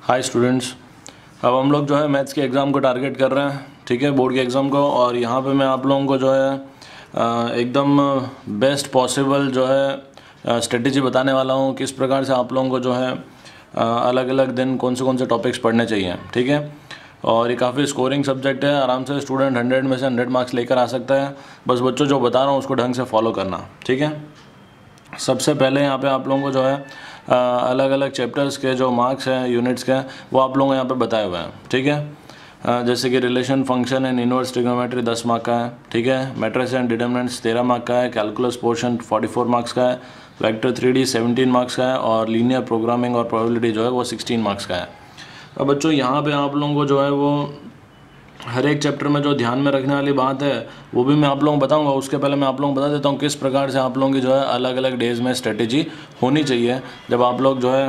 Hi students, अब हम लोग जो है मैथ्स के एग्ज़ाम को टारगेट कर रहे हैं, ठीक है, बोर्ड के एग्ज़ाम को। और यहाँ पे मैं आप लोगों को जो है एकदम बेस्ट पॉसिबल जो है स्ट्रेटेजी बताने वाला हूँ, किस प्रकार से आप लोगों को जो है अलग अलग दिन कौन से टॉपिक्स पढ़ने चाहिए, ठीक है। और ये काफ़ी स्कोरिंग सब्जेक्ट है, आराम से स्टूडेंट 100 में से 100 मार्क्स लेकर आ सकता है। बस बच्चों जो बता रहा हूँ उसको ढंग से फॉलो करना, ठीक है। सबसे पहले यहाँ पे आप लोगों को जो है अलग अलग चैप्टर्स के जो मार्क्स हैं यूनिट्स के, वो आप लोगों को यहाँ पे बताए हुए हैं, ठीक है। जैसे कि relation function and inverse trigonometry 10 mark का है, ठीक है। मैट्रिक्स एंड डिटरमिनेंट्स 13 मार्क का है। कैलकुलस पोर्शन 44 मार्क्स का है। वेक्टर 3D 17 मार्क्स का है। और लीनियर प्रोग्रामिंग और प्रोबेबिलिटी जो है वो 16 मार्क्स का है। अब बच्चों यहाँ पे आप लोगों को जो है वो हर एक चैप्टर में जो ध्यान में रखने वाली बात है वो भी मैं आप लोगों को बताऊंगा। उसके पहले मैं आप लोगों को बता देता हूँ किस प्रकार से आप लोगों की जो है अलग अलग डेज़ में स्ट्रेटेजी होनी चाहिए। जब आप लोग जो है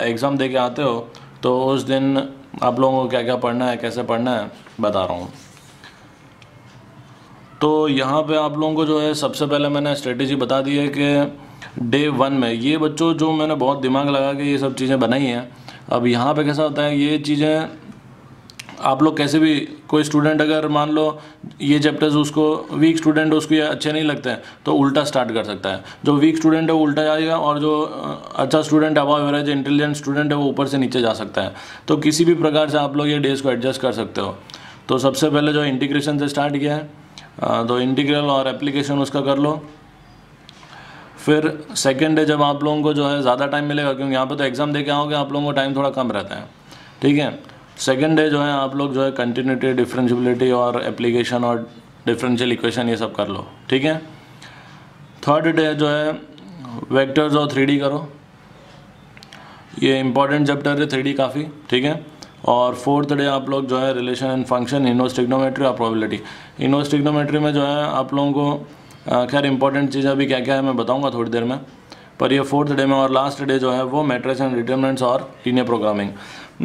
एग्ज़ाम दे के आते हो तो उस दिन आप लोगों को क्या क्या पढ़ना है, कैसे पढ़ना है, बता रहा हूँ। तो यहाँ पे आप लोगों को जो है सबसे पहले मैंने स्ट्रेटेजी बता दी है कि डे 1 में ये बच्चों जो मैंने बहुत दिमाग लगा के ये सब चीज़ें बनाई हैं। अब यहाँ पे कैसा होता है, ये चीज़ें आप लोग कैसे भी, कोई स्टूडेंट अगर मान लो ये चैप्टर्स उसको वीक स्टूडेंट उसको ये अच्छे नहीं लगते हैं तो उल्टा स्टार्ट कर सकता है। जो वीक स्टूडेंट है वो उल्टा जाएगा और जो अच्छा स्टूडेंट है, अबव एवरेज इंटेलिजेंट स्टूडेंट है, वो ऊपर से नीचे जा सकता है। तो किसी भी प्रकार से आप लोग ये डेज को एडजस्ट कर सकते हो। तो सबसे पहले जो इंटीग्रेशन से स्टार्ट किया है, तो इंटीग्रल और एप्लीकेशन उसका कर लो। फिर सेकेंड डे जब आप लोगों को जो है ज़्यादा टाइम मिलेगा, क्योंकि यहाँ पे तो एग्ज़ाम दे के आओगे आप लोगों को टाइम थोड़ा कम रहता है, ठीक है। सेकेंड डे जो है आप लोग जो है कंटिन्यूटी, डिफरेंशियबिलिटी और एप्लीकेशन और डिफरेंशियल इक्वेशन ये सब कर लो, ठीक है। थर्ड डे जो है वेक्टर्स और 3D करो, ये इंपॉर्टेंट चैप्टर है 3D काफ़ी, ठीक है। और फोर्थ डे आप लोग जो है relation and function, inverse trigonometry और प्रोबेबिलिटी। इनवर्स ट्रिग्नोमेट्री में जो है आप लोगों को खैर इंपॉर्टेंट चीज़ अभी क्या क्या है मैं बताऊँगा थोड़ी देर में, पर ये फोर्थ डे में। और लास्ट डे जो है वो मैट्रिक्स एंड डिटरमिनेंट्स और लीनियर प्रोग्रामिंग।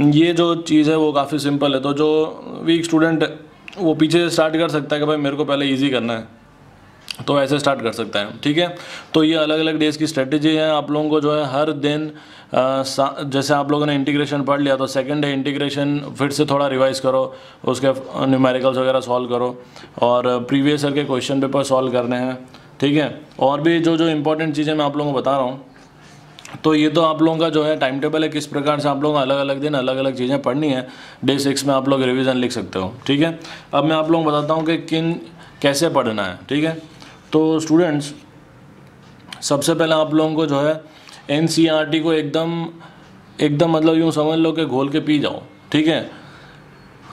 ये जो चीज़ है वो काफ़ी सिंपल है, तो जो वीक स्टूडेंट वो पीछे से स्टार्ट कर सकता है कि भाई मेरे को पहले इजी करना है, तो ऐसे स्टार्ट कर सकता है, ठीक है। तो ये अलग अलग डेज की स्ट्रेटेजी है। आप लोगों को जो है हर दिन जैसे आप लोगों ने इंटीग्रेशन पढ़ लिया तो सेकंड डे इंटीग्रेशन फिर से थोड़ा रिवाइज करो, उसके न्यूमेरिकल्स वगैरह सॉल्व करो और प्रीवियस ईयर के क्वेश्चन पेपर सॉल्व करने हैं, ठीक है। और भी जो इंपॉर्टेंट चीज़ें मैं आप लोगों को बता रहा हूँ। तो ये तो आप लोगों का जो है टाइम टेबल है, किस प्रकार से आप लोगों को अलग अलग दिन अलग अलग चीज़ें पढ़नी है। डे 6 में आप लोग रिवीजन लिख सकते हो, ठीक है। अब मैं आप लोगों को बताता हूँ कि कैसे पढ़ना है, ठीक है। तो स्टूडेंट्स सबसे पहले आप लोगों को जो है NCERT को एकदम मतलब यूँ समझ लो कि घोल के पी जाओ, ठीक है।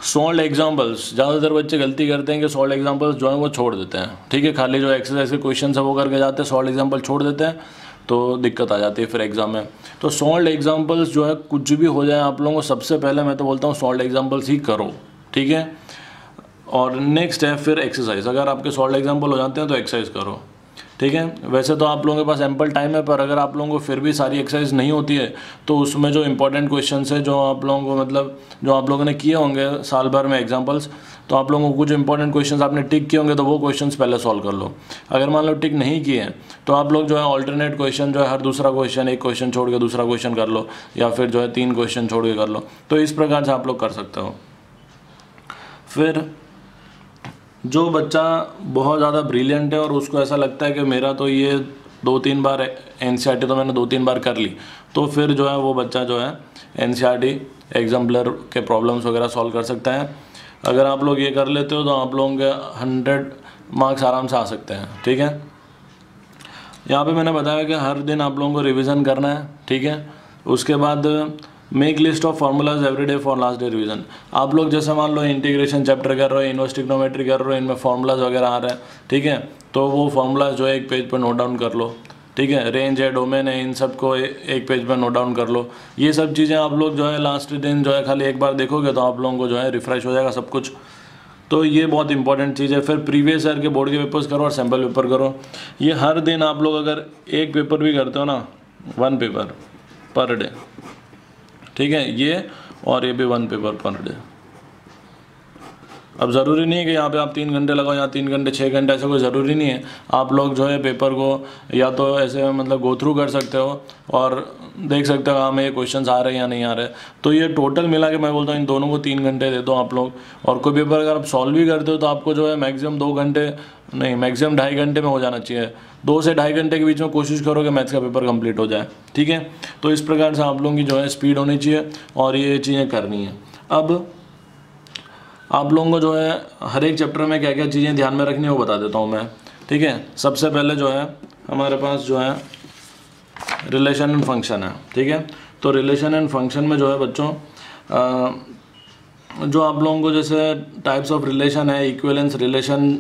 सॉल्व एग्जाम्पल्स, ज़्यादातर बच्चे गलती करते हैं कि सॉल्व एग्जाम्पल्स जो है वो छोड़ देते हैं, ठीक है। खाली जो एक्सरसाइज के क्वेश्चन है वो करके जाते हैं, सॉल्व एग्जाम्पल छोड़ देते हैं, तो दिक्कत आ जाती है फिर एग्ज़ाम में। तो सॉल्व एग्जाम्पल्स जो है कुछ भी हो जाए आप लोगों को सबसे पहले मैं तो बोलता हूँ सॉल्व एग्जाम्पल्स ही करो, ठीक है। और नेक्स्ट है फिर एक्सरसाइज। अगर आपके सॉल्व एग्जाम्पल हो जाते हैं तो एक्सरसाइज करो, ठीक है। वैसे तो आप लोगों के पास एम्पल टाइम है, पर अगर आप लोगों को फिर भी सारी एक्सरसाइज नहीं होती है तो उसमें जो इंपॉर्टेंट क्वेश्चन है जो आप लोगों को मतलब जो आप लोगों ने किए होंगे साल भर में एग्जाम्पल्स, तो आप लोगों को कुछ इंपॉर्टेंट क्वेश्चंस आपने टिक किए होंगे तो वो क्वेश्चंस पहले सॉल्व कर लो। अगर मान लो टिक नहीं किए हैं तो आप लोग जो है ऑल्टरनेट क्वेश्चन जो है हर दूसरा क्वेश्चन, एक क्वेश्चन छोड़ के दूसरा क्वेश्चन कर लो, या फिर जो है 3 क्वेश्चन छोड़ के कर लो। तो इस प्रकार से आप लोग कर सकते हो। फिर जो बच्चा बहुत ज़्यादा ब्रिलियंट है और उसको ऐसा लगता है कि मेरा तो ये 2-3 बार NCERT तो मैंने 2-3 बार कर ली, तो फिर जो है वो बच्चा जो है NCERT एग्जाम्पलर के प्रॉब्लम्स वगैरह सॉल्व कर सकता है। अगर आप लोग ये कर लेते हो तो आप लोगों के 100 मार्क्स आराम से आ सकते हैं, ठीक है। यहाँ पे मैंने बताया कि हर दिन आप लोगों को रिवीजन करना है, ठीक है। उसके बाद make list of formulas every day for last day revision. आप लोग जैसे मान लो इंटीग्रेशन चैप्टर कर रहे हो, इनवर्स ट्रिग्नोमेट्री कर रहे हो, इनमें फार्मूलाज वगैरह आ रहे हैं, ठीक है। तो वो फार्मूलाज जो है एक पेज पर नोट डाउन कर लो, ठीक है। रेंज है, डोमेन है, इन सब को एक पेज पर नोट डाउन कर लो। ये सब चीज़ें आप लोग जो है लास्ट दिन जो है खाली एक बार देखोगे तो आप लोगों को जो है रिफ्रेश हो जाएगा सब कुछ। तो ये बहुत इंपॉर्टेंट चीज़ है। फिर प्रीवियस ईयर के बोर्ड के पेपर्स करो और सैम्पल पेपर करो। ये हर दिन आप लोग अगर एक पेपर भी करते हो ना, 1 पेपर पर डे, ठीक है, ये और ये भी 1 पेपर पर डे, अब ज़रूरी नहीं है कि यहाँ पे आप 3 घंटे लगाओ या 3 घंटे 6 घंटे, ऐसा कोई ज़रूरी नहीं है। आप लोग जो है पेपर को या तो ऐसे मतलब गो थ्रू कर सकते हो और देख सकते हो हाँ में ये क्वेश्चन आ रहे हैं या नहीं आ रहे। तो ये टोटल मिला के मैं बोलता हूँ इन दोनों को 3 घंटे दे दो आप लोग। और कोई पेपर अगर आप सॉल्व भी करते हो तो आपको जो है मैक्सिमम 2 घंटे नहीं, मैक्सिमम 2.5 घंटे में हो जाना चाहिए। 2 से 2.5 घंटे के बीच में कोशिश करो कि मैथ्स का पेपर कंप्लीट हो जाए, ठीक है। तो इस प्रकार से आप लोगों की जो है स्पीड होनी चाहिए और ये चीज़ें करनी है। अब आप लोगों को जो है हर एक चैप्टर में क्या क्या चीज़ें ध्यान में रखनी है वो बता देता हूँ मैं, ठीक है। सबसे पहले जो है हमारे पास जो है रिलेशन एंड फंक्शन है, ठीक है। तो रिलेशन एंड फंक्शन में जो है बच्चों जो आप लोगों को जैसे टाइप्स ऑफ रिलेशन है, इक्विवेलेंस रिलेशन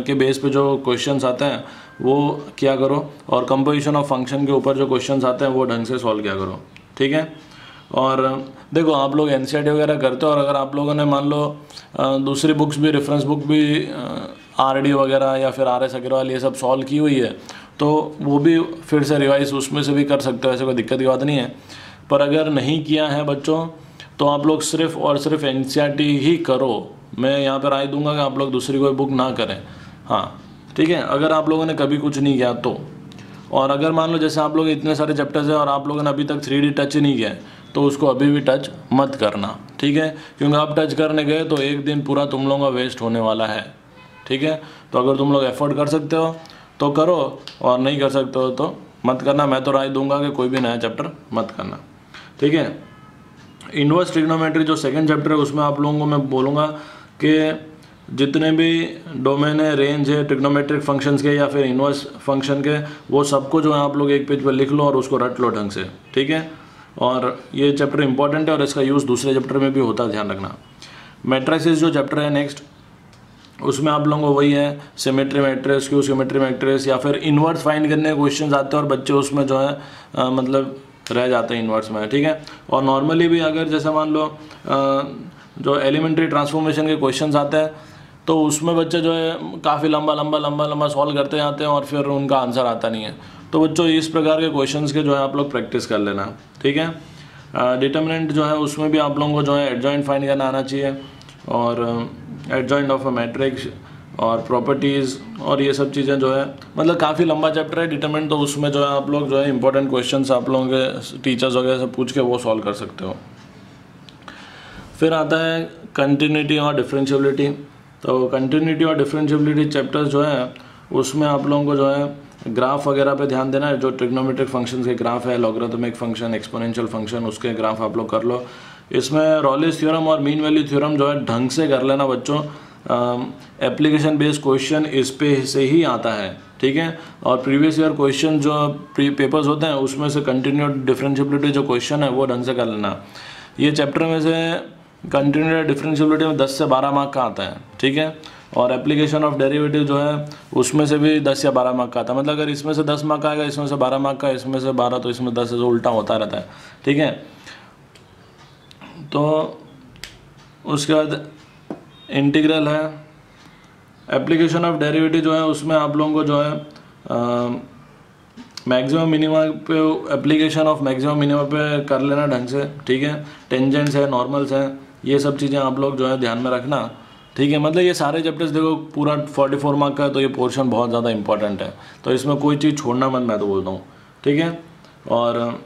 के बेस पे जो क्वेश्चंस आते हैं वो क्या करो, और कंपोजिशन ऑफ फंक्शन के ऊपर जो क्वेश्चंस आते हैं वो ढंग से सॉल्व किया करो, ठीक है। और देखो आप लोग एनसीईआरटी वगैरह करते हो और अगर आप लोगों ने मान लो दूसरी बुक्स भी, रेफरेंस बुक भी आरडी वगैरह या फिर आर एस अग्रवाल ये सब सॉल्व की हुई है तो वो भी फिर से रिवाइज उसमें से भी कर सकते हो, ऐसे कोई दिक्कत की बात नहीं है। पर अगर नहीं किया है बच्चों तो आप लोग सिर्फ और सिर्फ एनसीईआरटी ही करो। मैं यहाँ पर राय दूंगा कि आप लोग दूसरी कोई बुक ना करें, हाँ ठीक है। अगर आप लोगों ने कभी कुछ नहीं किया तो, और अगर मान लो जैसे आप लोग इतने सारे चैप्टर्स हैं और आप लोगों ने अभी तक 3D टच नहीं किया है तो उसको अभी भी टच मत करना, ठीक है। क्योंकि आप टच करने गए तो एक दिन पूरा तुम लोगों का वेस्ट होने वाला है, ठीक है। तो अगर तुम लोग एफर्ट कर सकते हो तो करो और नहीं कर सकते हो तो मत करना। मैं तो राय दूंगा कि कोई भी नया चैप्टर मत करना, ठीक है। इनवर्स ट्रिग्नोमेट्री जो सेकंड चैप्टर है उसमें आप लोगों को मैं बोलूँगा कि जितने भी डोमेन है, रेंज है ट्रिग्नोमेट्रिक फंक्शंस के या फिर इनवर्स फंक्शन के, वो सबको जो है आप लोग एक पेज पर लिख लो और उसको रट लो ढंग से, ठीक है। और ये चैप्टर इंपॉर्टेंट है और इसका यूज़ दूसरे चैप्टर में भी होता है, ध्यान रखना। मैट्रिसेस जो चैप्टर है नेक्स्ट, उसमें आप लोगों को वही है symmetry matrix, skew symmetry matrix या फिर इन्वर्स फाइंड करने के क्वेश्चन आते हैं और बच्चे उसमें जो है मतलब रह जाते हैं इन्वर्स में, ठीक है। और नॉर्मली भी अगर जैसे मान लो जो एलिमेंट्री ट्रांसफॉर्मेशन के क्वेश्चंस आते हैं तो उसमें बच्चे जो है काफ़ी लंबा सॉल्व करते जाते हैं और फिर उनका आंसर आता नहीं है। तो बच्चों इस प्रकार के क्वेश्चंस के जो है आप लोग प्रैक्टिस कर लेना, ठीक है। डिटर्मिनेंट जो है उसमें भी आप लोगों को जो है एडजॉइंट फाइंड करना आना चाहिए और एडजॉइंट ऑफ अ मैट्रिक्स और प्रॉपर्टीज़ और ये सब चीज़ें जो है मतलब काफ़ी लंबा चैप्टर है डिटरमिनेंट। तो उसमें जो है आप लोग जो है इंपॉर्टेंट क्वेश्चंस आप लोगों के टीचर्स वगैरह से पूछ के वो सॉल्व कर सकते हो। फिर आता है कंटिन्यूटी और डिफरेंशिएबिलिटी। तो कंटिन्यूटी और डिफरेंशिएबिलिटी चैप्टर्स जो है उसमें आप लोगों को जो है ग्राफ वगैरह पे ध्यान देना है। जो ट्रिग्नोमेट्रिक फंक्शंस के ग्राफ है, लॉगरिथमिक फंक्शन, एक्सपोनेंशियल फंक्शन, उसके ग्राफ आप लोग कर लो। इसमें रॉलेस थ्योरम और मीन वैल्यू थ्योरम जो है ढंग से कर लेना बच्चों। एप्लीकेशन बेस्ड क्वेश्चन इस पे से ही आता है, ठीक है। और प्रीवियस ईयर क्वेश्चन जो पेपर्स होते हैं उसमें से कंटिन्यूटी डिफरेंशिएबिलिटी जो क्वेश्चन है वो ढंग से कर लेना। ये चैप्टर में से कंटिन्यूटी डिफरेंशिएबिलिटी में 10 से 12 मार्क का आता है, ठीक है। और एप्लीकेशन ऑफ डेरिवेटिव जो है उसमें से भी 10 या 12 मार्क का आता है। मतलब अगर इसमें से 10 मार्क का आएगा, इसमें से 12 मार्क का, इसमें से 12 तो इसमें 10 से उल्टा होता रहता है, ठीक है। तो उसके बाद इंटीग्रल है। एप्लीकेशन ऑफ डेरिवेटिव जो है उसमें आप लोगों को जो है मैक्सिमम मिनिमा पे एप्लीकेशन ऑफ मैक्सिमम मिनिमा पे कर लेना ढंग से, ठीक है। टेंजेंट्स है, नॉर्मल्स हैं, ये सब चीज़ें आप लोग जो है ध्यान में रखना, ठीक है। मतलब ये सारे चैप्टर्स देखो पूरा 44 मार्क का है तो ये पोर्शन बहुत ज़्यादा इंपॉर्टेंट है, तो इसमें कोई चीज़ छोड़ना मत, मैं तो बोलता हूँ, ठीक है। और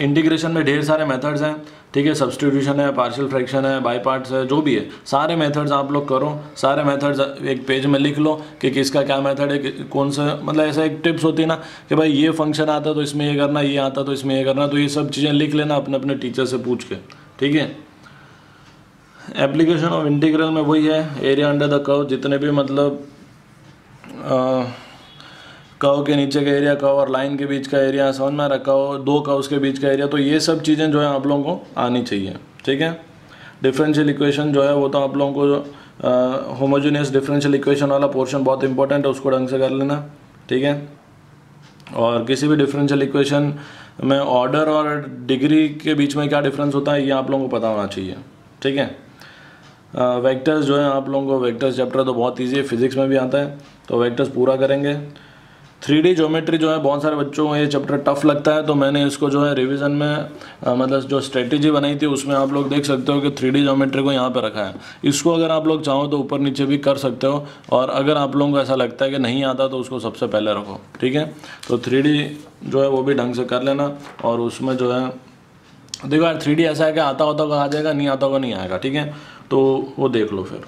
इंटीग्रेशन में ढेर सारे मेथड्स हैं, ठीक है। सब्स्टिट्यूशन है, पार्शियल फ्रैक्शन है, बाई पार्ट्स है, जो भी है सारे मेथड्स आप लोग करो। सारे मेथड्स एक पेज में लिख लो कि किसका क्या मेथड है, कौन सा, मतलब ऐसा एक टिप्स होती है ना कि भाई ये फंक्शन आता तो इसमें ये करना, ये आता तो इसमें ये करना। तो ये सब चीज़ें लिख लेना अपने अपने टीचर से पूछ के, ठीक है। एप्लीकेशन ऑफ इंटीग्रल में वही है एरिया अंडर द कर्व, जितने भी मतलब कर्व के नीचे का एरिया, कर्व और लाइन के बीच का एरिया, समझ में आ रहा, कर्व दो कर्व्स के बीच का एरिया, तो ये सब चीज़ें जो है आप लोगों को आनी चाहिए, ठीक है। डिफरेंशियल इक्वेशन जो है वो तो आप लोगों को होमोजेनियस डिफरेंशियल इक्वेशन वाला पोर्शन बहुत इंपॉर्टेंट है, उसको ढंग से कर लेना, ठीक है। और किसी भी डिफरेंशियल इक्वेशन में ऑर्डर और डिग्री के बीच में क्या डिफरेंस होता है ये आप लोगों को पता होना चाहिए, ठीक है। वेक्टर्स जो है आप लोगों को, वेक्टर्स चैप्टर तो बहुत ईजी है, फिजिक्स में भी आता है, तो वेक्टर्स पूरा करेंगे। 3D ज्योमेट्री जो है बहुत सारे बच्चों को ये चैप्टर टफ लगता है, तो मैंने इसको जो है रिवीजन में मतलब जो स्ट्रेटेजी बनाई थी उसमें आप लोग देख सकते हो कि 3D ज्योमेट्री को यहाँ पे रखा है। इसको अगर आप लोग चाहो तो ऊपर नीचे भी कर सकते हो, और अगर आप लोगों को ऐसा लगता है कि नहीं आता तो उसको सबसे पहले रखो, ठीक है। तो 3D जो है वो भी ढंग से कर लेना, और उसमें जो है देखो यार 3D ऐसा है कि आता होता का आ जाएगा, नहीं आता होगा नहीं आएगा, ठीक है। तो वो देख लो। फिर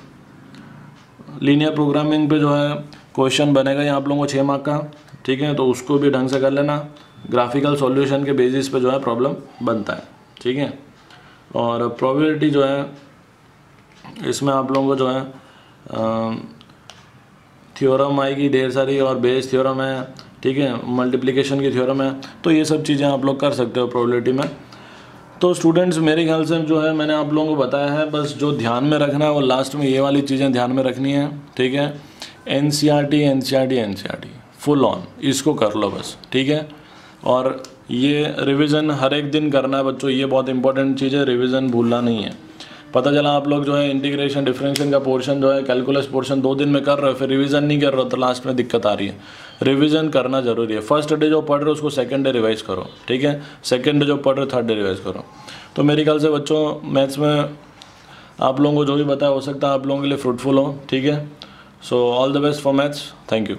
लीनियर प्रोग्रामिंग पे जो है क्वेश्चन बनेगा ये आप लोगों को 6 मार्क का, ठीक है। तो उसको भी ढंग से कर लेना। ग्राफिकल सॉल्यूशन के बेसिस पे जो है प्रॉब्लम बनता है, ठीक है। और प्रोबेबिलिटी जो है इसमें आप लोगों को जो है थ्योरम आएगी ढेर सारी, और बेस थ्योरम है, ठीक है, मल्टीप्लिकेशन की थ्योरम है। तो ये सब चीज़ें आप लोग कर सकते हो प्रोबेबिलिटी में। तो स्टूडेंट्स मेरे ख्याल से जो है मैंने आप लोगों को बताया है, बस जो ध्यान में रखना है वो लास्ट में ये वाली चीज़ें ध्यान में रखनी है, ठीक है। एनसीईआरटी फुल ऑन इसको कर लो बस, ठीक है। और ये रिवीजन हर एक दिन करना है बच्चों, ये बहुत इंपॉर्टेंट चीज़ है, रिवीजन भूलना नहीं है। पता चला आप लोग जो है इंटीग्रेशन डिफरेंशियल का पोर्शन जो है कैलकुलस पोर्शन 2 दिन में कर रहे हो, फिर रिवीजन नहीं कर रहे हो, तो लास्ट में दिक्कत आ रही है। रिवीजन करना जरूरी है। फर्स्ट डे जो पढ़ रहे हो उसको सेकंड डे रिवाइज करो, ठीक है। सेकंड डे जो पढ़ रहे हो थर्ड डे रिवाइज करो। तो मेरे ख्याल से बच्चों मैथ्स में आप लोगों को जो भी बताया हो सकता है आप लोगों के लिए फ्रूटफुल हो, ठीक है। So all the best for maths, thank you.